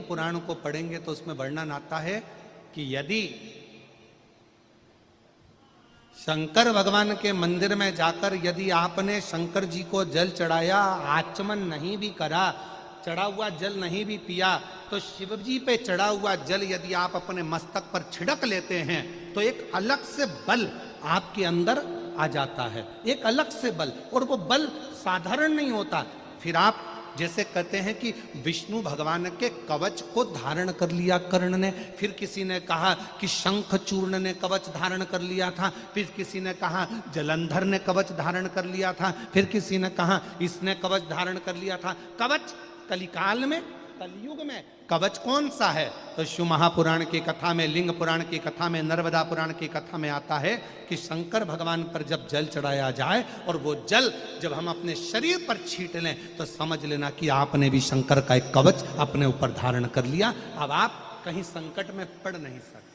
पुराण को पढ़ेंगे तो उसमें वर्णन आता है कि यदि शंकर भगवान के मंदिर में जाकर यदि आपने शंकर जी को जल चढ़ाया, आचमन नहीं भी करा, चढ़ा हुआ जल नहीं भी पिया, तो शिव जी पे चढ़ा हुआ जल यदि आप अपने मस्तक पर छिड़क लेते हैं तो एक अलग से बल आपके अंदर आ जाता है, एक अलग से बल, और वो बल साधारण नहीं होता। फिर आप जैसे कहते हैं कि विष्णु भगवान के कवच को धारण कर लिया कर्ण ने, फिर किसी ने कहा कि शंख चूर्ण ने कवच धारण कर लिया था, फिर किसी ने कहा जलंधर ने कवच धारण कर लिया था, फिर किसी ने कहा इसने कवच धारण कर लिया था। कवच कलिकाल में, कलयुग में कवच कौन सा है? तो शिव महापुराण की कथा में, लिंग पुराण की कथा में, नर्मदा पुराण की कथा में आता है कि शंकर भगवान पर जब जल चढ़ाया जाए और वो जल जब हम अपने शरीर पर छींट लें तो समझ लेना कि आपने भी शंकर का एक कवच अपने ऊपर धारण कर लिया। अब आप कहीं संकट में पड़ नहीं सकते।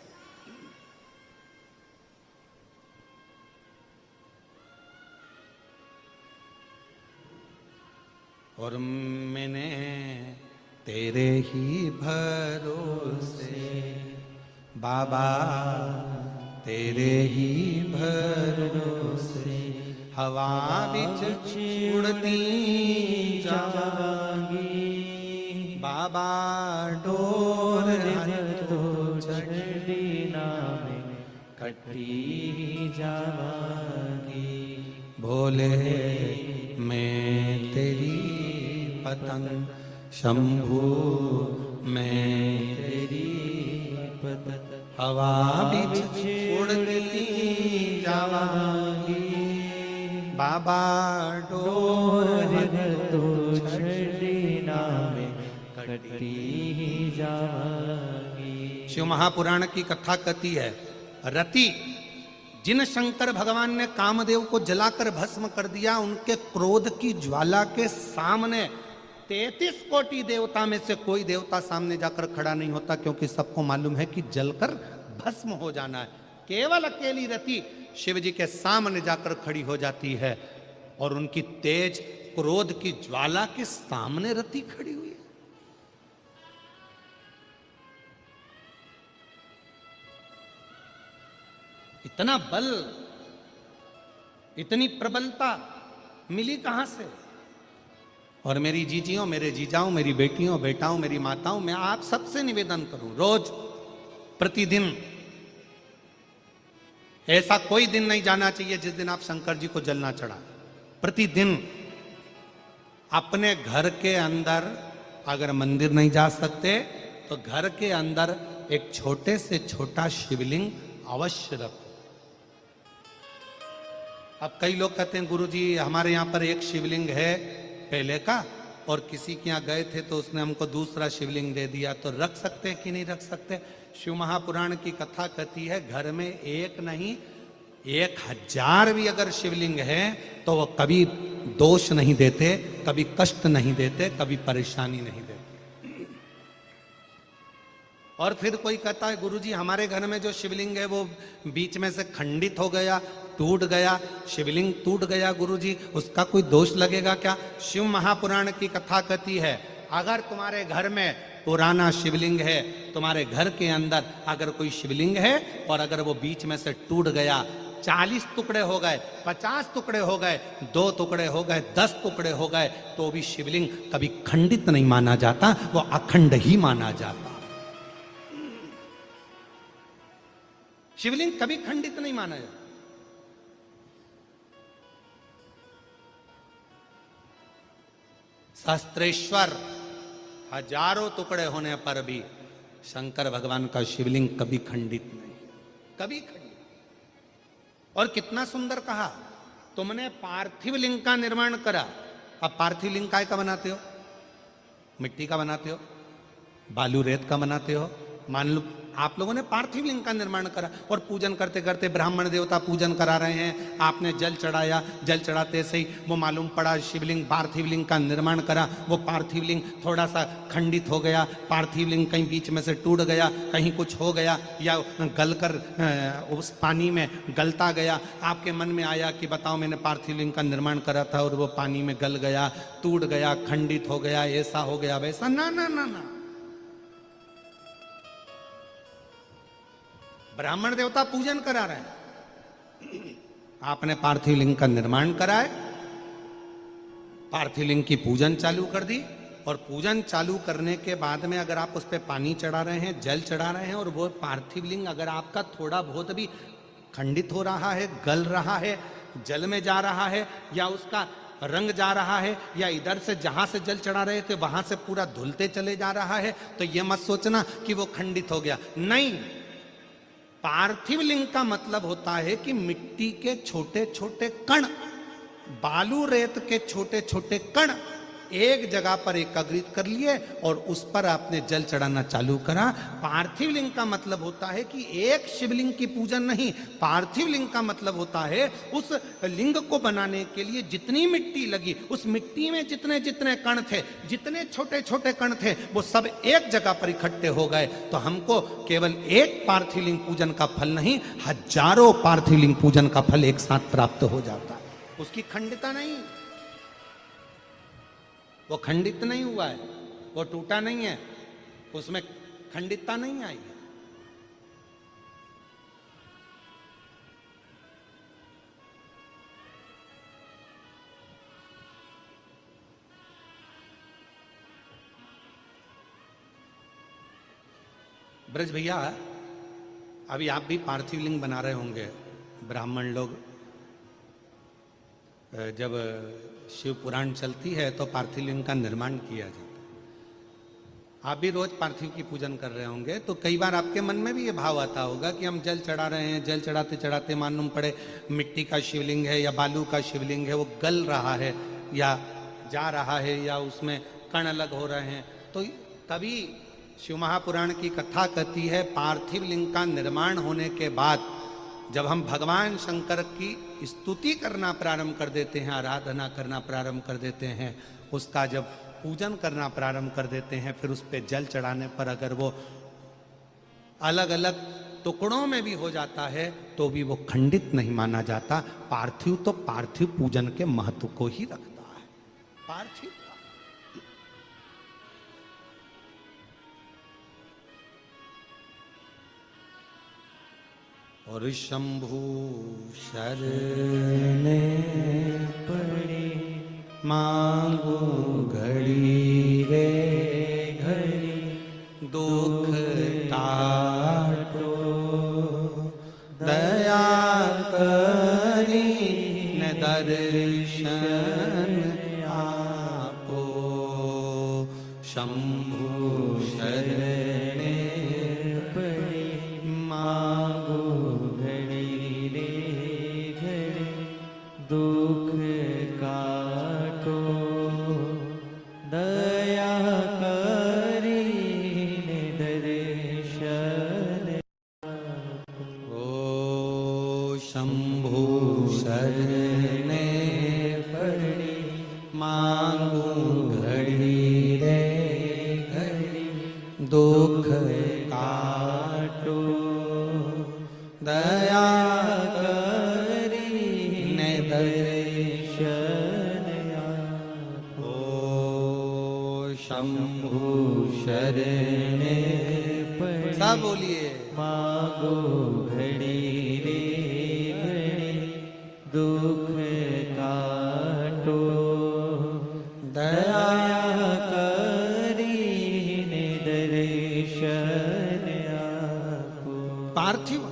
और मैंने तेरे ही भरोसे बाबा, तेरे ही भरोसे हवा बिच उड़ती जावांगी बाबा, डोर तो चढ़ी नामे कटी जावांगी। भोले मैं तेरी पतंग, शंभू मैं तेरी पतंग, हवा बिच उड़ती जावांगी बाबा, डोर तो छड़ी नामे कटी जावांगी। शिव महापुराण की कथा कहती है, रति जिन शंकर भगवान ने कामदेव को जलाकर भस्म कर दिया, उनके क्रोध की ज्वाला के सामने 33 कोटि देवता में से कोई देवता सामने जाकर खड़ा नहीं होता, क्योंकि सबको मालूम है कि जलकर भस्म हो जाना है। केवल अकेली रति शिव जी के सामने जाकर खड़ी हो जाती है, और उनकी तेज क्रोध की ज्वाला के सामने रति खड़ी हुई है। इतना बल, इतनी प्रबलता मिली कहां से? और मेरी जीजियों, मेरे जीजाओं, मेरी बेटियों, बेटाओं, मेरी माताओं, मैं आप सबसे निवेदन करूं, रोज प्रतिदिन ऐसा कोई दिन नहीं जाना चाहिए जिस दिन आप शंकर जी को जल ना चढ़ा। प्रतिदिन अपने घर के अंदर, अगर मंदिर नहीं जा सकते तो घर के अंदर एक छोटे से छोटा शिवलिंग अवश्य रखो। अब कई लोग कहते हैं गुरुजी हमारे यहाँ पर एक शिवलिंग है पहले का, और किसी के यहाँ गए थे तो उसने हमको दूसरा शिवलिंग दे दिया, तो रख सकते हैं कि नहीं रख सकते? शिव महापुराण की कथा कहती है, घर में एक नहीं 1000 भी अगर शिवलिंग है तो वो कभी दोष नहीं देते, कभी कष्ट नहीं देते, कभी परेशानी नहीं देते। और फिर कोई कहता है गुरुजी हमारे घर में जो शिवलिंग है वो बीच में से खंडित हो गया, टूट गया, शिवलिंग टूट गया गुरुजी, उसका कोई दोष लगेगा क्या? शिव महापुराण की कथा कहती है, अगर तुम्हारे घर में पुराना शिवलिंग है, तुम्हारे घर के अंदर अगर कोई शिवलिंग है और अगर वो बीच में से टूट गया, 40 टुकड़े हो गए, 50 टुकड़े हो गए, 2 टुकड़े हो गए, 10 टुकड़े हो गए, तो भी शिवलिंग कभी खंडित नहीं माना जाता, वो अखंड ही माना जाता। शिवलिंग कभी खंडित नहीं माना जाता। सहस्त्रेश्वर हजारों टुकड़े होने पर भी शंकर भगवान का शिवलिंग कभी खंडित नहीं, कभी खंडित। और कितना सुंदर कहा, तुमने पार्थिव लिंग का निर्माण करा। अब पार्थिव लिंग काय का बनाते हो? मिट्टी का बनाते हो, बालू रेत का बनाते हो। मान लो आप लोगों ने पार्थिव लिंग का निर्माण करा और पूजन करते करते ब्राह्मण देवता पूजन करा रहे हैं, आपने जल चढ़ाया, जल चढ़ाते से ही वो मालूम पड़ा शिवलिंग, पार्थिव लिंग का निर्माण करा, वो पार्थिव लिंग थोड़ा सा खंडित हो गया, पार्थिव लिंग कहीं बीच में से टूट गया, कहीं कुछ हो गया, या गलकर उस पानी में गलता गया। आपके मन में आया कि बताओ मैंने पार्थिव लिंग का निर्माण करा था और वो पानी में गल गया, टूट गया, खंडित हो गया, ऐसा हो गया वैसा। ना ना ना ना, ब्राह्मण देवता पूजन करा रहे हैं, आपने पार्थिव लिंग का निर्माण कराए, पार्थिव लिंग की पूजन चालू कर दी, और पूजन चालू करने के बाद में अगर आप उस पर पानी चढ़ा रहे हैं, जल चढ़ा रहे हैं, और वो पार्थिव लिंग अगर आपका थोड़ा बहुत भी खंडित हो रहा है, गल रहा है, जल में जा रहा है, या उसका रंग जा रहा है, या इधर से जहां से जल चढ़ा रहे थे वहां से पूरा धुलते चले जा रहा है, तो ये मत सोचना कि वो खंडित हो गया। नहीं, पार्थिव लिंग का मतलब होता है कि मिट्टी के छोटे छोटे कण, बालू रेत के छोटे छोटे कण एक जगह पर एकत्रित कर लिए और उस पर आपने जल चढ़ाना चालू करा। पार्थिव लिंग का मतलब होता है कि एक शिवलिंग की पूजन नहीं, पार्थिव लिंग का मतलब होता है उस लिंग को बनाने के लिए जितनी मिट्टी लगी, उस मिट्टी में जितने जितने कण थे, जितने छोटे छोटे कण थे, वो सब एक जगह पर इकट्ठे हो गए। तो हमको केवल एक पार्थिव लिंग पूजन का फल नहीं, हजारों पार्थिव लिंग पूजन का फल एक साथ प्राप्त हो जाता है। उसकी खंडिता नहीं, वो खंडित नहीं हुआ है, वो टूटा नहीं है, उसमें खंडितता नहीं आई है। ब्रज भैया, अभी आप भी पार्थिव लिंग बना रहे होंगे। ब्राह्मण लोग जब शिव पुराण चलती है तो पार्थिव लिंग का निर्माण किया जाता है। आप भी रोज पार्थिव की पूजन कर रहे होंगे, तो कई बार आपके मन में भी ये भाव आता होगा कि हम जल चढ़ा रहे हैं, जल चढ़ाते चढ़ाते मालूम पड़े मिट्टी का शिवलिंग है या बालू का शिवलिंग है, वो गल रहा है या जा रहा है, या उसमें कण अलग हो रहे हैं। तो तभी शिव महापुराण की कथा कहती है, पार्थिव लिंग का निर्माण होने के बाद जब हम भगवान शंकर की स्तुति करना प्रारंभ कर देते हैं, आराधना करना प्रारंभ कर देते हैं, उसका जब पूजन करना प्रारंभ कर देते हैं, फिर उस पर जल चढ़ाने पर अगर वो अलग अलग टुकड़ों में भी हो जाता है तो भी वो खंडित नहीं माना जाता। पार्थिव तो पार्थिव पूजन के महत्व को ही रखता है। पार्थिव और शंभु शरणे पड़े, मांगो घड़ी रे घड़ी, दुख काटो दया करी न दर्शन आपो। शंभु शरणे पड़े, मांगो दुख काटो दया करी दर्शन। ओ शंभु शरणे पड़ी, मांगू घड़ी रे घड़ी, दुख काटो दया शंभु शरणे पड़े, सब बोलिए, मांगो घड़ी रे घड़ी, दुख काटो दया करी दर्शन आपो। पार्थिव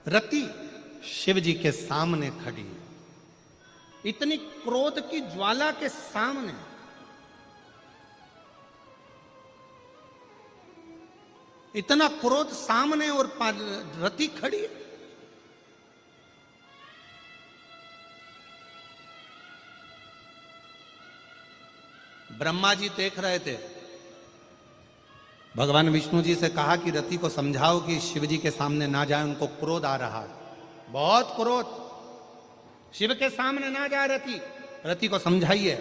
रति शिव जी के सामने खड़ी, इतनी क्रोध की ज्वाला के सामने इतना क्रोध सामने, और रति खड़ी है। ब्रह्मा जी देख रहे थे, भगवान विष्णु जी से कहा कि रति को समझाओ कि शिव जी के सामने ना जाए, उनको क्रोध आ रहा है, बहुत क्रोध, शिव के सामने ना जाए रति, रति को समझाइए।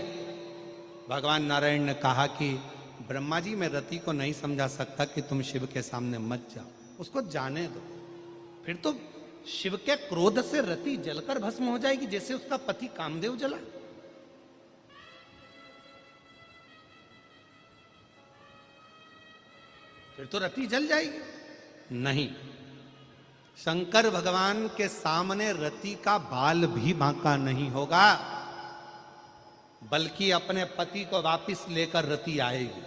भगवान नारायण ने कहा कि ब्रह्मा जी, मैं रति को नहीं समझा सकता कि तुम शिव के सामने मत जाओ, उसको जाने दो, फिर तो शिव के क्रोध से रति जलकर भस्म हो जाएगी, जैसे उसका पति कामदेव जला। फिर तो रति जल जाएगी। नहीं, शंकर भगवान के सामने रति का बाल भी बांका नहीं होगा, बल्कि अपने पति को वापिस लेकर रति आएगी।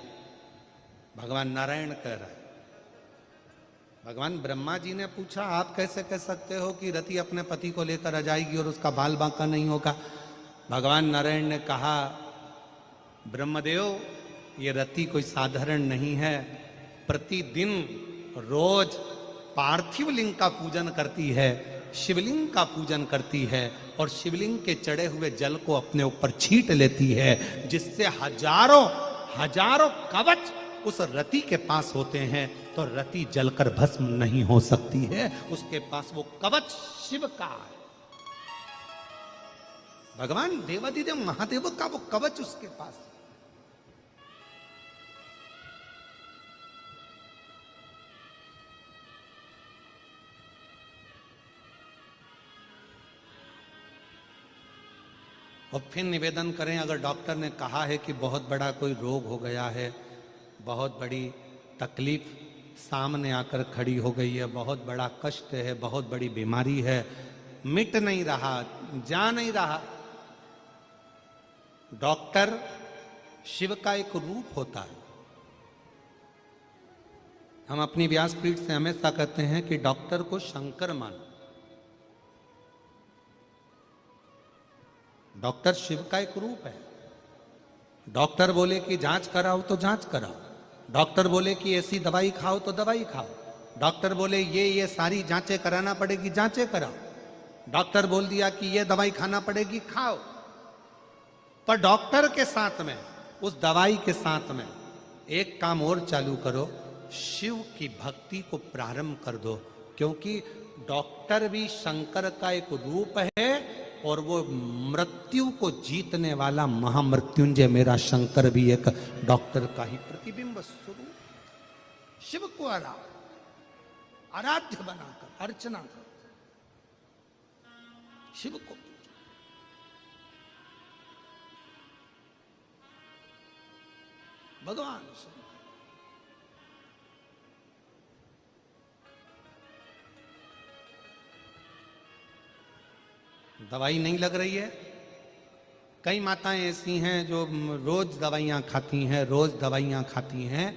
भगवान नारायण कह रहे हैं। भगवान ब्रह्मा जी ने पूछा, आप कैसे कह सकते हो कि रति अपने पति को लेकर आ जाएगी और उसका बाल बांका नहीं होगा? भगवान नारायण ने कहा, ब्रह्मदेव, ये रति कोई साधारण नहीं है। प्रतिदिन रोज पार्थिव लिंग का पूजन करती है, शिवलिंग का पूजन करती है और शिवलिंग के चढ़े हुए जल को अपने ऊपर छींट लेती है, जिससे हजारों हजारों कवच उस रति के पास होते हैं, तो रति जलकर भस्म नहीं हो सकती है। उसके पास वो कवच शिव का है। भगवान देवादिदेव महादेव का वो कवच उसके पास है। और फिर निवेदन करें, अगर डॉक्टर ने कहा है कि बहुत बड़ा कोई रोग हो गया है, बहुत बड़ी तकलीफ सामने आकर खड़ी हो गई है, बहुत बड़ा कष्ट है, बहुत बड़ी बीमारी है, मिट नहीं रहा, जा नहीं रहा, डॉक्टर शिव का एक रूप होता है। हम अपनी व्यासपीठ से हमेशा कहते हैं कि डॉक्टर को शंकर मानो। डॉक्टर शिव का एक रूप है। डॉक्टर बोले कि जांच कराओ तो जांच कराओ, डॉक्टर बोले कि ऐसी दवाई खाओ तो दवाई खाओ, डॉक्टर बोले ये सारी जांचें कराना पड़ेगी, जांचें कराओ, डॉक्टर बोल दिया कि ये दवाई खाना पड़ेगी, खाओ। पर डॉक्टर के साथ में, उस दवाई के साथ में एक काम और चालू करो, शिव की भक्ति को प्रारंभ कर दो, क्योंकि डॉक्टर भी शंकर का एक रूप है और वो मृत्यु को जीतने वाला महामृत्युंजय मेरा शंकर भी एक डॉक्टर का ही प्रतिबिंब स्वरूप। शिव को आराध्य बनाकर अर्चना कर, शिव को भगवान शंकर। दवाई नहीं लग रही है। कई माताएं ऐसी हैं जो रोज दवाइयाँ खाती हैं, रोज दवाइयाँ खाती हैं।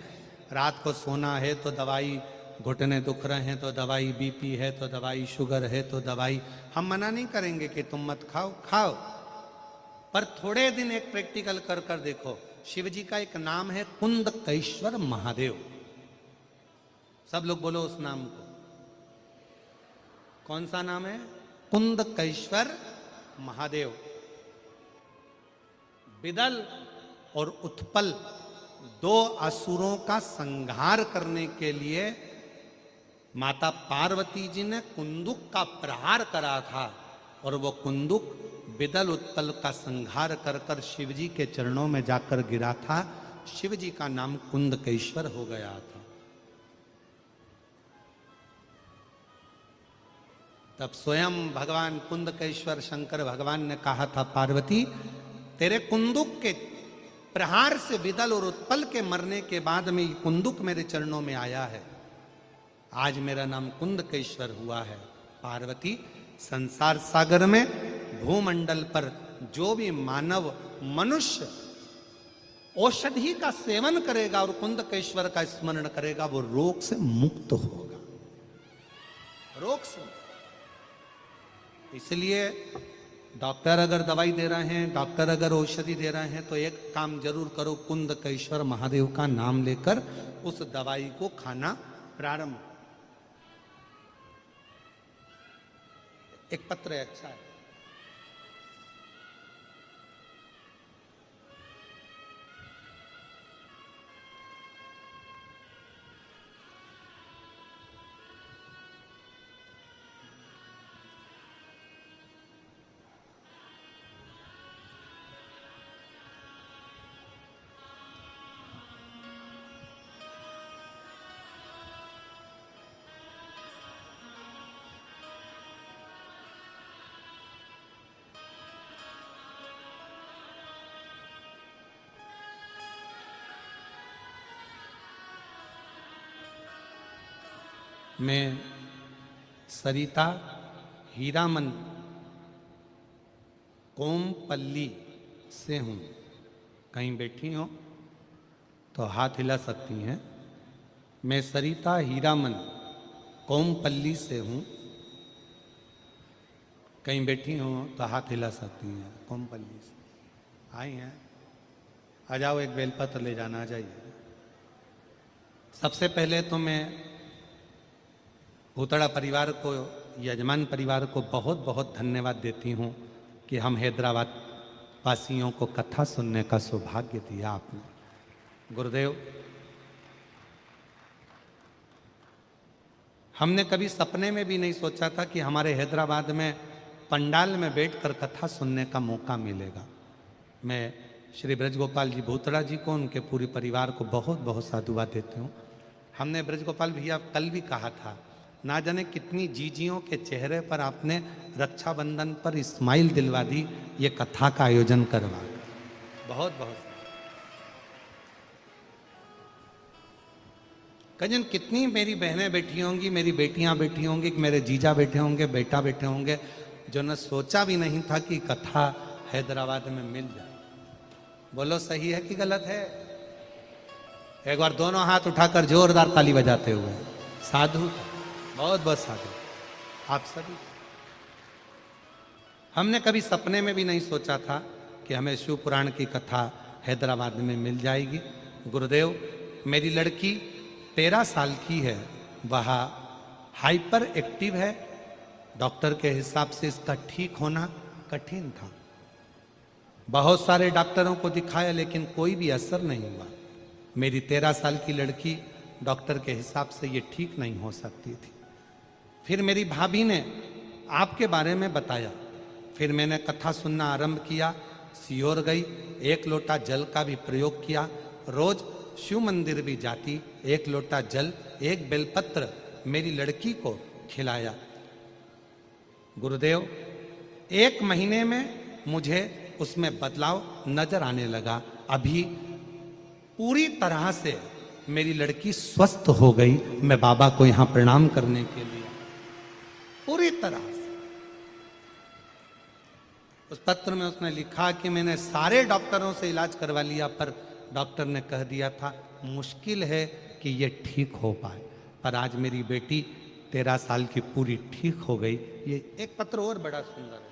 रात को सोना है तो दवाई, घुटने दुख रहे हैं तो दवाई, बीपी है तो दवाई, शुगर है तो दवाई। हम मना नहीं करेंगे कि तुम मत खाओ, खाओ, पर थोड़े दिन एक प्रैक्टिकल कर कर देखो। शिव जी का एक नाम है कुंदकेश्वर महादेव। सब लोग बोलो उस नाम को। कौन सा नाम है? कुंदकेश्वर महादेव। बिदल और उत्पल दो असुरों का संहार करने के लिए माता पार्वती जी ने कुंदुक का प्रहार करा था, और वो कुंदुक बिदल उत्पल का संहार कर कर शिव जी के चरणों में जाकर गिरा था। शिव जी का नाम कुंदकेश्वर हो गया था। तब स्वयं भगवान कुंदकेश्वर शंकर भगवान ने कहा था, पार्वती तेरे कुंदुक के प्रहार से विदल और उत्पल के मरने के बाद में ये कुंदुक मेरे चरणों में आया है, आज मेरा नाम कुंदकेश्वर हुआ है। पार्वती, संसार सागर में भूमंडल पर जो भी मानव मनुष्य औषधि का सेवन करेगा और कुंदकेश्वर का स्मरण करेगा, वो रोग से मुक्त होगा, रोग से। इसलिए डॉक्टर अगर दवाई दे रहे हैं, डॉक्टर अगर औषधि दे रहे हैं, तो एक काम जरूर करो, कुंदकेश्वर महादेव का नाम लेकर उस दवाई को खाना प्रारंभ। एक पत्र है, अच्छा है। मैं सरिता हीरामन कोमपल्ली से हूँ। कहीं बैठी हो तो हाथ हिला सकती हैं। मैं सरिता हीरामन कोमपल्ली से हूँ। कहीं बैठी हो तो हाथ हिला सकती हैं। कोमपल्ली से आई हैं। आ जाओ, एक बेलपत्र ले जाना चाहिए। सबसे पहले तो मैं भूतड़ा परिवार को, यजमान परिवार को बहुत बहुत धन्यवाद देती हूँ कि हम हैदराबाद वासियों को कथा सुनने का सौभाग्य दिया आपने। गुरुदेव, हमने कभी सपने में भी नहीं सोचा था कि हमारे हैदराबाद में पंडाल में बैठकर कथा सुनने का मौका मिलेगा। मैं श्री ब्रजगोपाल जी भूतड़ा जी को, उनके पूरे परिवार को बहुत बहुत साधुवाद देती हूँ। हमने ब्रजगोपाल भैया कल भी कहा था, ना जाने कितनी जीजियों के चेहरे पर आपने रक्षाबंधन पर इस्माइल दिलवा दी ये कथा का आयोजन करवा। बहुत बहुत कजन, कितनी मेरी बहनें बैठी होंगी, मेरी बेटियां बैठी होंगी, मेरे जीजा बैठे होंगे, बेटा बैठे होंगे, जो ने सोचा भी नहीं था कि कथा हैदराबाद में मिल जाए। बोलो सही है कि गलत है? एक बार दोनों हाथ उठाकर जोरदार ताली बजाते हुए साधु, बहुत बहुत साधु आप सभी। हमने कभी सपने में भी नहीं सोचा था कि हमें शिव पुराण की कथा हैदराबाद में मिल जाएगी। गुरुदेव, मेरी लड़की 13 साल की है, वह हाइपर एक्टिव है। डॉक्टर के हिसाब से इसका ठीक होना कठिन था। बहुत सारे डॉक्टरों को दिखाया लेकिन कोई भी असर नहीं हुआ। मेरी 13 साल की लड़की, डॉक्टर के हिसाब से ये ठीक नहीं हो सकती थी। फिर मेरी भाभी ने आपके बारे में बताया, फिर मैंने कथा सुनना आरंभ किया। सियोर गई, 1 लोटा जल का भी प्रयोग किया। रोज शिव मंदिर भी जाती, 1 लोटा जल, 1 बेलपत्र मेरी लड़की को खिलाया। गुरुदेव, 1 महीने में मुझे उसमें बदलाव नजर आने लगा। अभी पूरी तरह से मेरी लड़की स्वस्थ हो गई। मैं बाबा को यहां प्रणाम करने के लिए पूरी तरह से। उस पत्र में उसने लिखा कि मैंने सारे डॉक्टरों से इलाज करवा लिया, पर डॉक्टर ने कह दिया था मुश्किल है कि ये ठीक हो पाए। पर आज मेरी बेटी 13 साल की पूरी ठीक हो गई। ये एक पत्र और बड़ा सुंदर है।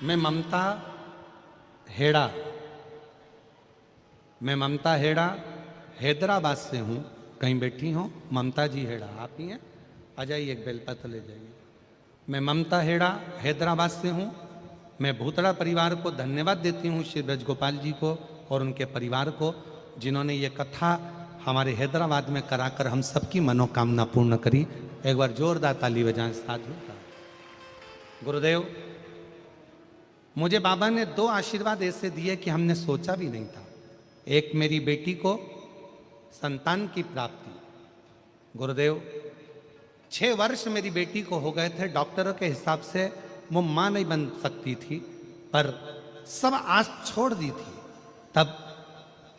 मैं ममता हेड़ा हैदराबाद से हूँ। कहीं बैठी हो? ममता जी हेड़ा आप ही हैं? आ जाइए, एक बेलपत्र ले जाइए। मैं ममता हेड़ा हैदराबाद से हूँ। मैं भूतड़ा परिवार को धन्यवाद देती हूँ, श्री ब्रजगोपाल जी को और उनके परिवार को, जिन्होंने ये कथा हमारे हैदराबाद में कराकर हम सबकी मनोकामना पूर्ण करी। एक बार जोरदार ताली बजाएं साधु का। गुरुदेव, मुझे बाबा ने 2 आशीर्वाद ऐसे दिए कि हमने सोचा भी नहीं था। एक, मेरी बेटी को संतान की प्राप्ति। गुरुदेव, 6 वर्ष मेरी बेटी को हो गए थे। डॉक्टरों के हिसाब से वो मां नहीं बन सकती थी, पर सब आस छोड़ दी थी। तब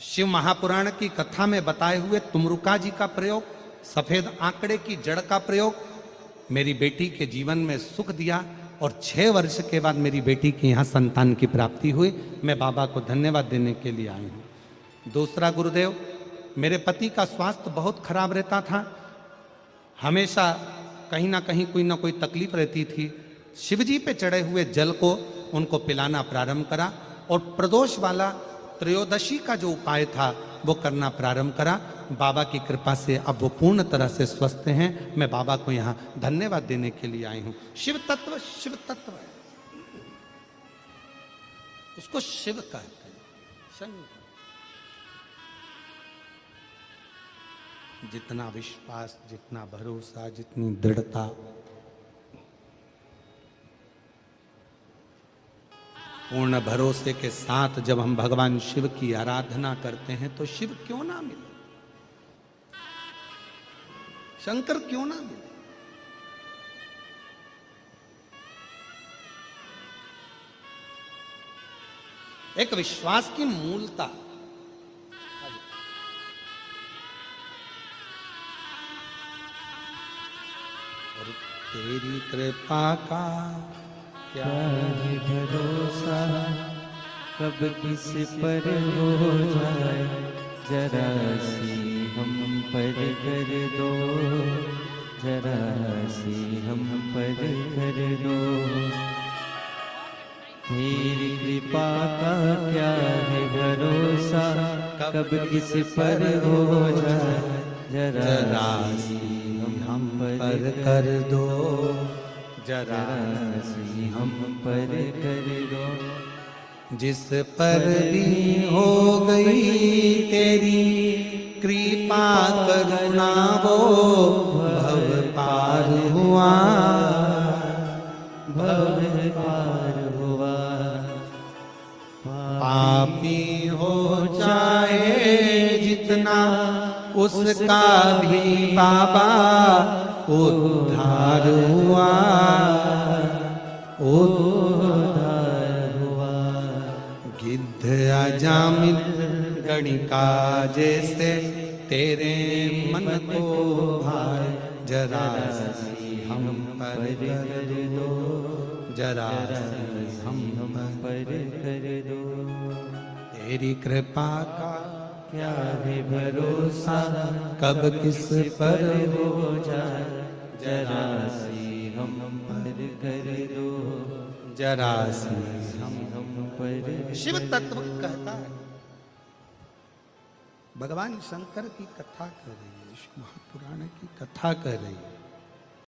शिव महापुराण की कथा में बताए हुए तुमरुका जी का प्रयोग, सफेद आंकड़े की जड़ का प्रयोग मेरी बेटी के जीवन में सुख दिया और 6 वर्ष के बाद मेरी बेटी की यहाँ संतान की प्राप्ति हुई। मैं बाबा को धन्यवाद देने के लिए आई हूँ। दूसरा, गुरुदेव, मेरे पति का स्वास्थ्य बहुत खराब रहता था। हमेशा कहीं ना कहीं कोई ना कोई तकलीफ रहती थी। शिवजी पे चढ़े हुए जल को उनको पिलाना प्रारंभ करा और प्रदोष वाला त्रयोदशी का जो उपाय था वो करना प्रारंभ करा। बाबा की कृपा से अब वो पूर्ण तरह से स्वस्थ हैं। मैं बाबा को यहाँ धन्यवाद देने के लिए आई हूँ। शिव तत्व है, उसको शिव कहते हैं, शंकर। जितना विश्वास, जितना भरोसा, जितनी दृढ़ता, पूर्ण भरोसे के साथ जब हम भगवान शिव की आराधना करते हैं तो शिव क्यों ना मिले, शंकर क्यों ना मिले। एक विश्वास की मूलता। और तेरी कृपा का क्या है भरोसा, कब किस पर हो जाए, जरा सी हम पर कर दो, जरा सी हम पर कर दो। तेरी कृपा का क्या है भरोसा, कब किस पर हो जाए, जरा सी हम पर कर दो, जरा सी हम पर कर दो। जिस पर भी हो गई तेरी कृपा करुणा, वो भव पार हुआ, भव पार हुआ। पापी हो जाए जितना, उसका भी बाबा उद्धार हुआ, उद्धार हुआ। गिद्ध अजामिल गणिका जैसे तेरे मन को भाए, जरा सी हम पर कर दो, जरा सी हम पर कर दो। तेरी कृपा का क्या है भरोसा, कब किस पर हो जाए, जरा सी हम पर कर दो, जरा सी हम पर। शिव तत्व कहता है, भगवान शंकर की कथा कर रही है, विष्णु महापुराण की कथा कर रही है।